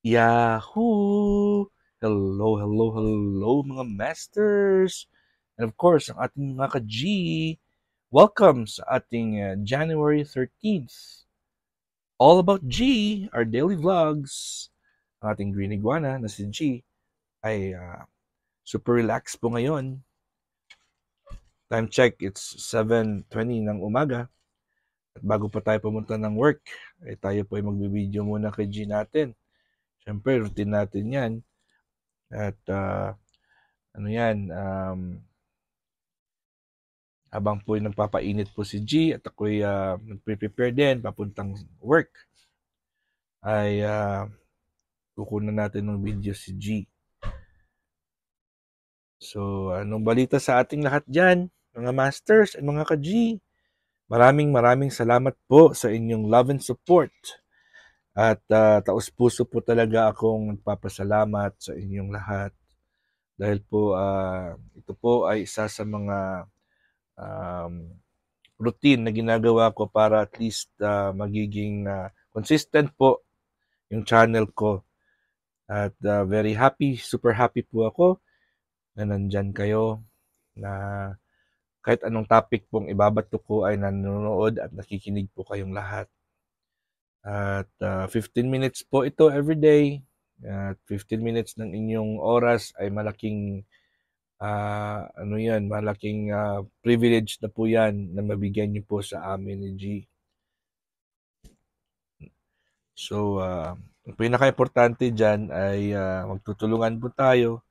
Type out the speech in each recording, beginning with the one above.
Yahoo! Hello, hello, hello mga masters! And of course, ang ating mga ka-G, welcome sa ating January 13th. All about G, our daily vlogs. Ang ating green iguana na si G ay super relaxed po ngayon. Time check, it's 7:20 ng umaga. At bago pa tayo pumunta ng work, ay tayo po ay magbibideo muna kay G natin. Siyempre, routine natin yan. At ano yan, habang po nagpapainit po si G at ako'y nagpe-prepare din papuntang work, ay kukunan natin ng video si G. So, anong balita sa ating lahat dyan, mga masters at mga ka-G? Maraming salamat po sa inyong love and support. At taos-puso po talaga akong nagpapasalamat sa inyong lahat. Dahil po, ito po ay isa sa mga routine na ginagawa ko para at least magiging consistent po yung channel ko. At very happy, super happy po ako na nandyan kayo, na kahit anong topic pong ibabato ko ay nanonood at nakikinig po kayong lahat. At 15 minutes po ito everyday. At 15 minutes ng inyong oras ay malaking malaking privilege na po yan na mabigyan niyo po sa amin ni G. So, ang pinaka-importante dyan ay magtutulungan po tayo.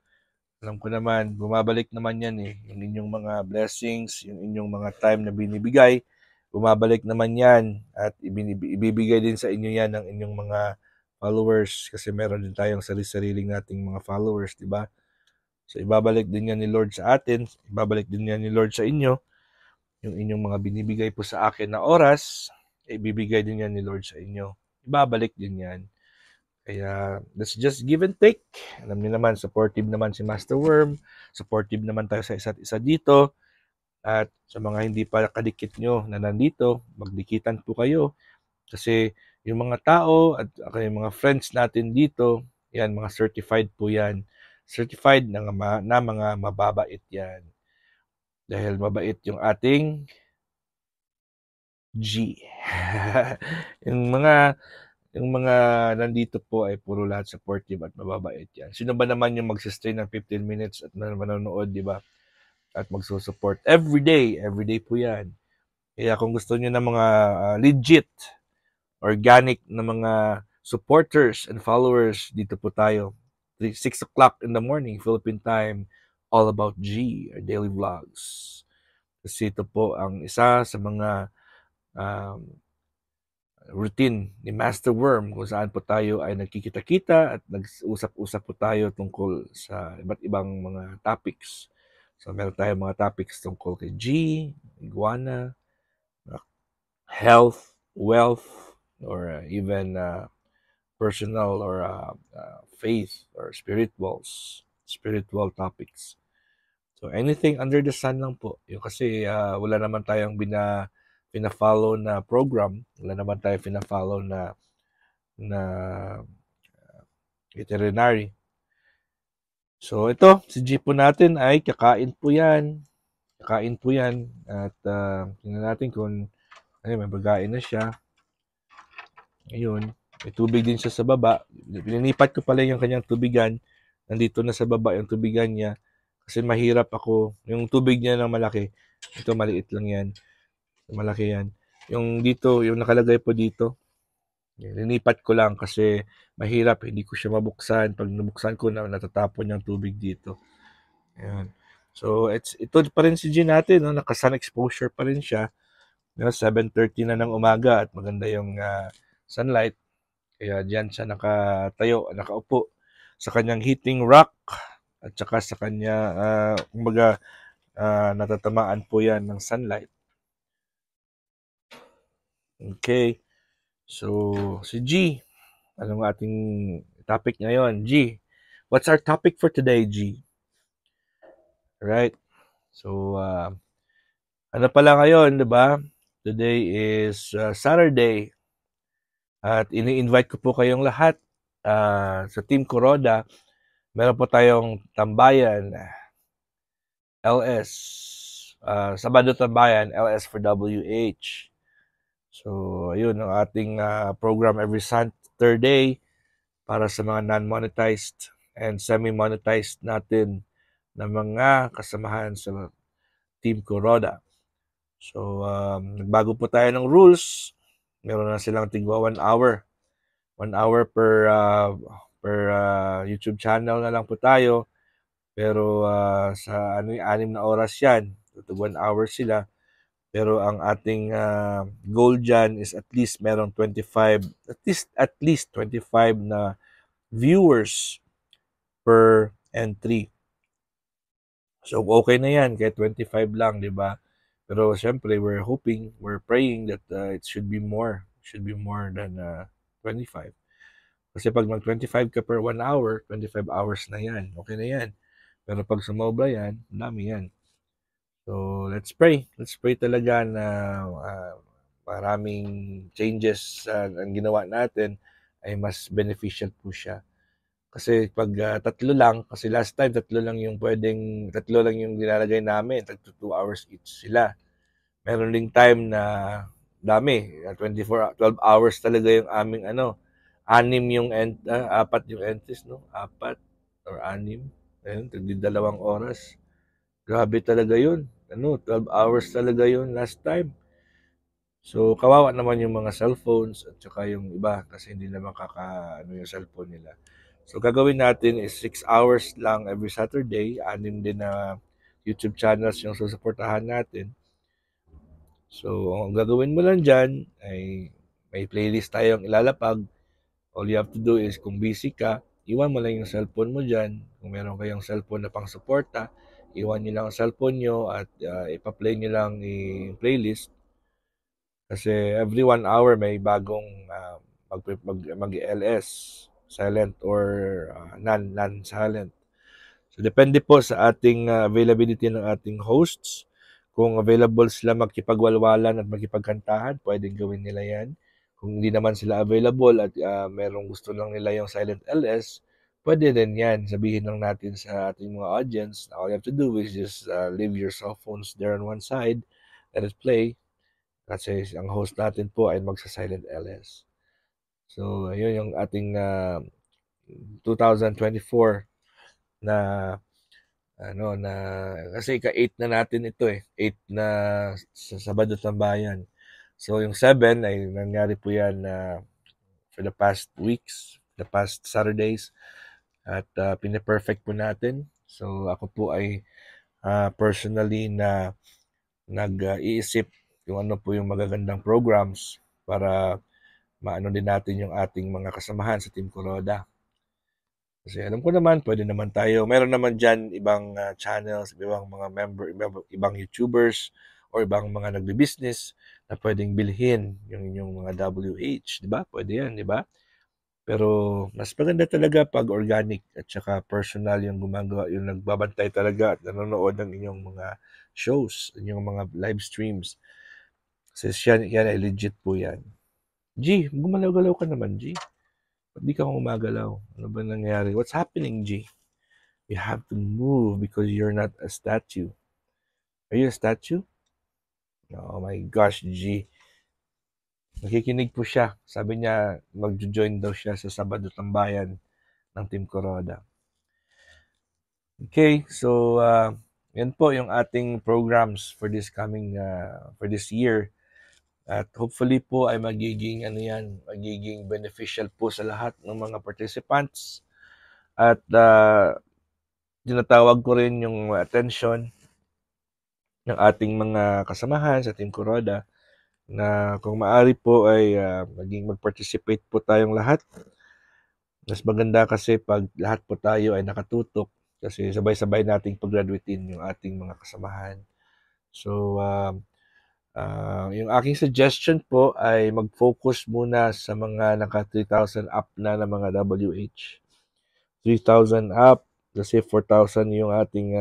Alam ko naman, bumabalik naman yan eh. Yung inyong mga blessings, yung inyong mga time na binibigay, bumabalik naman yan. At ibibigay din sa inyo yan ng inyong mga followers. Kasi meron din tayong sarili-sariling nating mga followers, di ba? So, ibabalik din yan ni Lord sa atin. Ibabalik din yan ni Lord sa inyo. Yung inyong mga binibigay po sa akin na oras, ibibigay din yan ni Lord sa inyo. Ibabalik din yan. Kaya, let's just give and take. Alam niyo naman, supportive naman si Master Worm. Supportive naman tayo sa isa't isa dito. At sa mga hindi pa kadikit nyo na nandito, magdikitan po kayo. Kasi yung mga tao at yung mga friends natin dito, yan, mga certified po yan. Certified na mga mababait yan. Dahil mabait yung ating G. yung mga nandito po ay puro lahat supportive at mababait yan. Sino ba naman yung magsistay ng 15 minutes at manonood, di ba? At magsusupport everyday po yan. Kaya kung gusto niyo ng mga legit, organic na mga supporters and followers, dito po tayo. 6 o'clock in the morning, Philippine time, all about G, our daily vlogs. Kasi ito po ang isa sa mga routine ni Master Worm kung saan po tayo ay nagkikita-kita at nag-usap-usap po tayo tungkol sa iba't ibang mga topics. So meron tayong mga topics tungkol kay G, iguana, health, wealth, or even personal or faith or spiritual topics. So anything under the sun lang po. Yung kasi wala naman tayong pina-follow na program, wala naman tayong pina-follow na veterinary. So ito, si G po natin ay kakain po yan. At tingnan natin kung may pagkain na siya. Ayun, may tubig din siya sa baba. Pininipat ko pala yung kanyang tubigan. Nandito na sa baba yung tubigan niya. Kasi mahirap ako. Yung tubig niya ng malaki. Ito maliit lang yan. Malaki yan. Yung dito, yung nakalagay po dito. Linipat ko lang kasi mahirap. Hindi ko siya mabuksan. Pag nabuksan ko na, natatapon yung tubig dito. Ayan. So, ito pa rin si G natin. No? Naka-sun exposure pa rin siya. 7:30 na ng umaga at maganda yung sunlight. Kaya diyan siya nakaupo sa kanyang heating rack at saka sa kanya, natatamaan po yan ng sunlight. Okay. So, si G, anong ating topic ngayon? G, what's our topic for today, G? Right? So, ano pala ngayon, di ba? Today is Saturday. At ini-invite ko po kayong lahat sa Team Kuroda, meron po tayong tambayan, LS, Sabado Tambayan, LS for WH. So, ayun ang ating program every Saturday para sa mga non-monetized and semi-monetized natin na mga kasamahan sa Team Kuroda. So, nagbago po tayo ng rules. Meron na silang tigwa 1 hour. 1 hour per YouTube channel na lang po tayo. Pero sa 6 na oras yan. Ito 1 hour sila. Pero ang ating goal dyan is at least merong 25, at least 25 na viewers per entry. So okay na yan kahit 25 lang, di ba? Pero syempre, we're praying that it should be more. Should be more than 25. Kasi pag mag-25 ka per 1 hour, 25 hours na yan. Okay na yan. Pero pag sumobra yan, dami yan. So, let's pray. Let's pray talaga na maraming changes ang ginawa natin ay mas beneficial po siya. Kasi pag tatlo lang, kasi last time tatlo lang yung nilalagay namin, 2 hours each sila. Meron ding time na dami, 12 hours talaga yung aming apat yung entries, no? Apat or 6. Ayun, 2 oras. Grabe talaga yun. 12 hours talaga yun last time. So, kawawa naman yung mga cellphones at saka yung iba kasi hindi naman yung cellphone nila. So, gagawin natin is 6 hours lang every Saturday. 6 din na YouTube channels yung susuportahan natin. So, ang gagawin mo lang dyan ay may playlist tayong ilalapag. All you have to do is kung busy ka, iwan mo lang yung cellphone mo dyan. Kung meron kayong cellphone na pang-suporta, iwan nyo lang ang cellphone nyo at ipa-play nyo lang yung playlist. Kasi every 1 hour may bagong mag-LS, silent or non-silent. So, depende po sa ating availability ng ating hosts. Kung available sila makipagwalwalan at makipagkantahan, pwedeng gawin nila yan. Kung hindi naman sila available at merong gusto lang nila yung silent LS, pwede din yan. Sabihin lang natin sa ating mga audience, all you have to do is just leave your cell phones there on one side, let it play, kasi ang host natin po ay magsa-silent LS. So, ayun yung ating 2024 na kasi ika-8 na natin ito 8 na sa Sabado Tambayan. So, yung 7 ay nangyari po yan for the past weeks, the past Saturdays, at pine-perfect po natin. So, ako po ay personally na nag-iisip kung ano po yung magagandang programs para maano din natin yung ating mga kasamahan sa Team Kuroda. Kasi alam ko naman, pwede naman tayo. Meron naman dyan ibang channels, ibang mga ibang YouTubers, or ibang mga nagbi-business na pwedeng bilhin yung inyong mga WH. Di ba? Pwede yan, di ba? Pero mas maganda talaga pag organic at saka personal yung gumagawa, yung nagbabantay talaga at nanonood ng inyong mga shows, inyong mga live streams. Kasi yan ay legit po yan. G, gumalaw-galaw ka naman, G. Ba't di ka gumagalaw? Ano ba nangyari? What's happening, G? You have to move because you're not a statue. Are you a statue? Oh my gosh, G. Nakikinig po siya. Sabi niya, mag-join daw siya sa Sabado Tambayan ng Team Kuroda. Okay, so yan po yung ating programs for this for this year. At hopefully po ay magiging beneficial po sa lahat ng mga participants. At tinatawag ko rin yung attention ng ating mga kasamahan sa Team Kuroda na kung maaari po ay mag-participate po tayong lahat. Mas maganda kasi pag lahat po tayo ay nakatutok kasi sabay-sabay nating pag-graduatein yung ating mga kasamahan. So, yung aking suggestion po ay mag-focus muna sa mga naka 3,000 up na mga WH. 3,000 up kasi 4,000 yung ating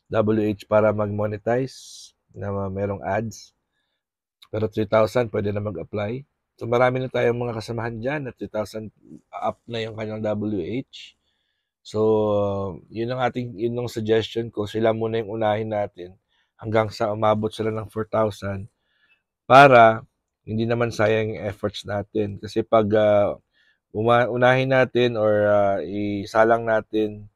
WH para mag-monetize na merong ads. Pero 3,000 pwede na mag-apply. So marami na tayong mga kasamahan dyan na 3,000 up na yung kanyang WH. So, yun ang suggestion ko. Sila muna yung unahin natin hanggang sa umabot sila ng 4,000 para hindi naman sayang yung efforts natin. Kasi pag unahin natin or isalang natin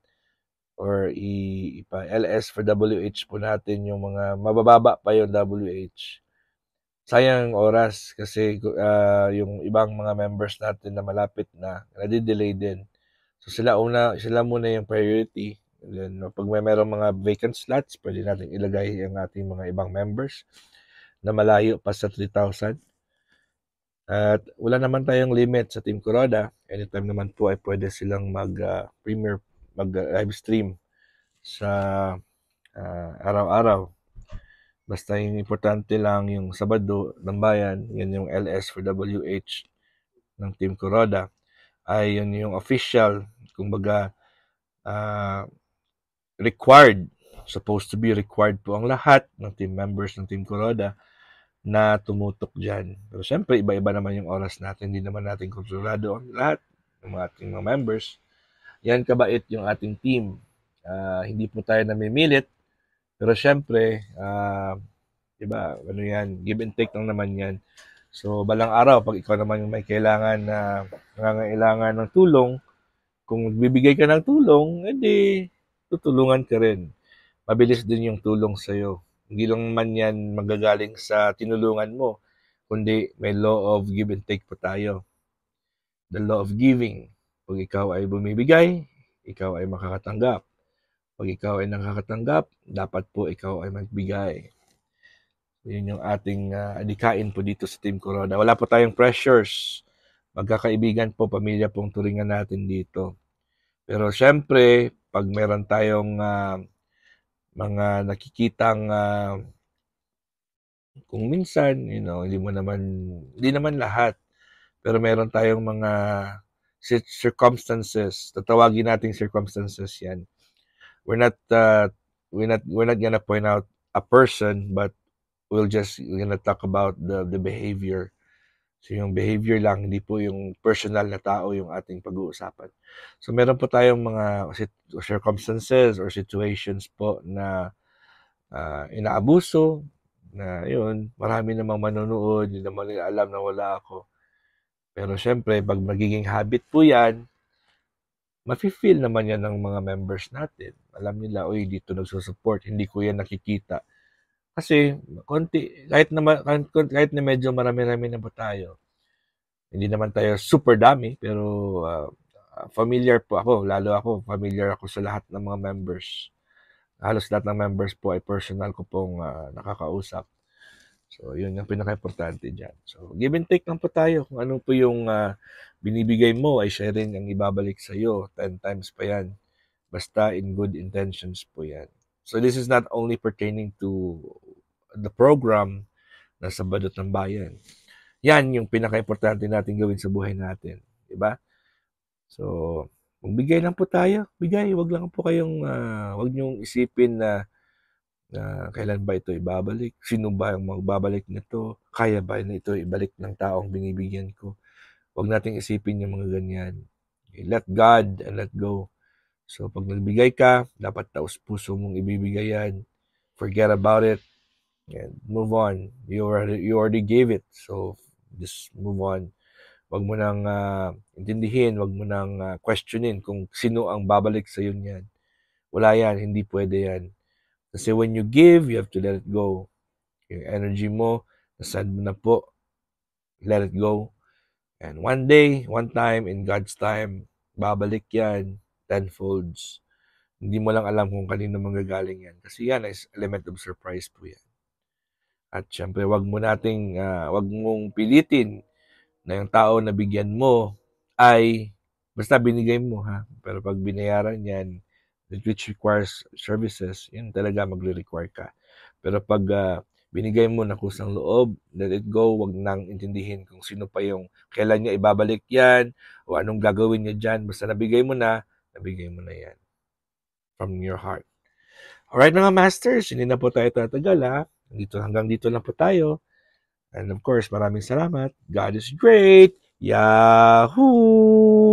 or ipa-LS for WH po natin yung mga mabababa pa yung WH. Sayang oras kasi yung ibang mga members natin na malapit na nadidelay din. So sila muna yung priority. And then pag merong mga vacant slots, pwede natin ilagay ang ating mga ibang members na malayo pa sa 3,000. At wala naman tayong limit sa Team Kuroda. Anytime naman po ay pwede silang mag-live stream sa araw-araw. Basta yung importante lang yung Sabado ng Bayan, yan yung LS for WH ng Team Kuroda, ay yun yung official, kumbaga required, supposed to be required po ang lahat ng team members ng Team Kuroda na tumutok dyan. Pero syempre, iba-iba naman yung oras natin. Hindi naman natin kontrolado ang lahat ng ating mga members. Yan kabait yung ating team. Hindi po tayo namimilit. Pero syempre, diba, ano yan, give and take lang naman yan. So, balang araw, pag ikaw naman yung may kailangan na nangangailangan ng tulong, kung bibigay ka ng tulong, edi tutulungan ka rin. Mabilis din yung tulong sa'yo. Hindi lang man yan magagaling sa tinulungan mo, kundi may law of give and take po tayo. The law of giving. Pag ikaw ay bumibigay, ikaw ay makakatanggap. Pag ikaw ay nakakatanggap, dapat po ikaw ay magbigay. Yun yung ating adikain po dito sa Team Kuroda. Wala po tayong pressures. Magkakaibigan po, pamilya pong turingan natin dito. Pero syempre, pag meron tayong mga nakikitang kung minsan, hindi naman lahat, pero meron tayong mga circumstances, tatawagin nating circumstances yan. We're not gonna point out a person, but we're gonna talk about the behavior. So yung behavior lang, hindi po yung personal na tao yung ating pag-uusapan. So meron po tayong mga circumstances or situations po na inaabuso, na yun, marami namang manonood, hindi naman nila alam na wala ako. Pero syempre, pag magiging habit po yan, mafe-feel naman yan ng mga members natin. Alam nila, uy, dito nagsusupport, hindi ko yan nakikita. Kasi, kahit na medyo marami-rami na po tayo, hindi naman tayo super dami, pero familiar po ako, lalo ako, familiar ako sa lahat ng mga members. Halos lahat ng members po ay personal ko pong nakakausap. So, yun yung pinaka-importante dyan. So, give and take lang po tayo. Kung ano po yung binibigay mo, ay siya rin ang ibabalik sa'yo. 10 times pa yan. Basta in good intentions po yan. So, this is not only pertaining to the program na sa Badot ng Bayan. Yan yung pinaka-importante natin gawin sa buhay natin. Diba? So, magbigay lang po tayo. Bigay. Wag lang po kayong, wag niyong isipin na kailan ba ito ibabalik? Sino ba yung magbabalik nito? Kaya ba na ito ibalik ng taong binibigyan ko? Huwag nating isipin yung mga ganyan. Okay, let God and let go. So, pag nagbigay ka, dapat taos puso mong ibibigay yan. Forget about it and move on. You already gave it. So, just move on. Huwag mo nang intindihin, huwag mo nang questionin kung sino ang babalik sa iyo niyan. Wala yan, hindi pwede yan. Kasi when you give, you have to let it go. Yung energy mo, nasad mo na po, let it go. And one day, one time, in God's time, babalik yan, tenfolds. Hindi mo lang alam kung kanino manggagaling yan. Kasi yan is element of surprise po yan. At syempre, wag mong pilitin na yung tao na bigyan mo ay basta binigay mo, ha. Pero pag binayaran yan, which requires services, yun talaga magre-require ka. Pero pag binigay mo na kusang loob, let it go, wag nang intindihin kung sino pa yung kailan niya ibabalik yan o anong gagawin niya dyan. Basta nabigay mo na yan from your heart. Alright mga masters, hindi na po tayo tatagal, ha. Hanggang dito lang po tayo. And of course, maraming salamat. God is great. Yahoo!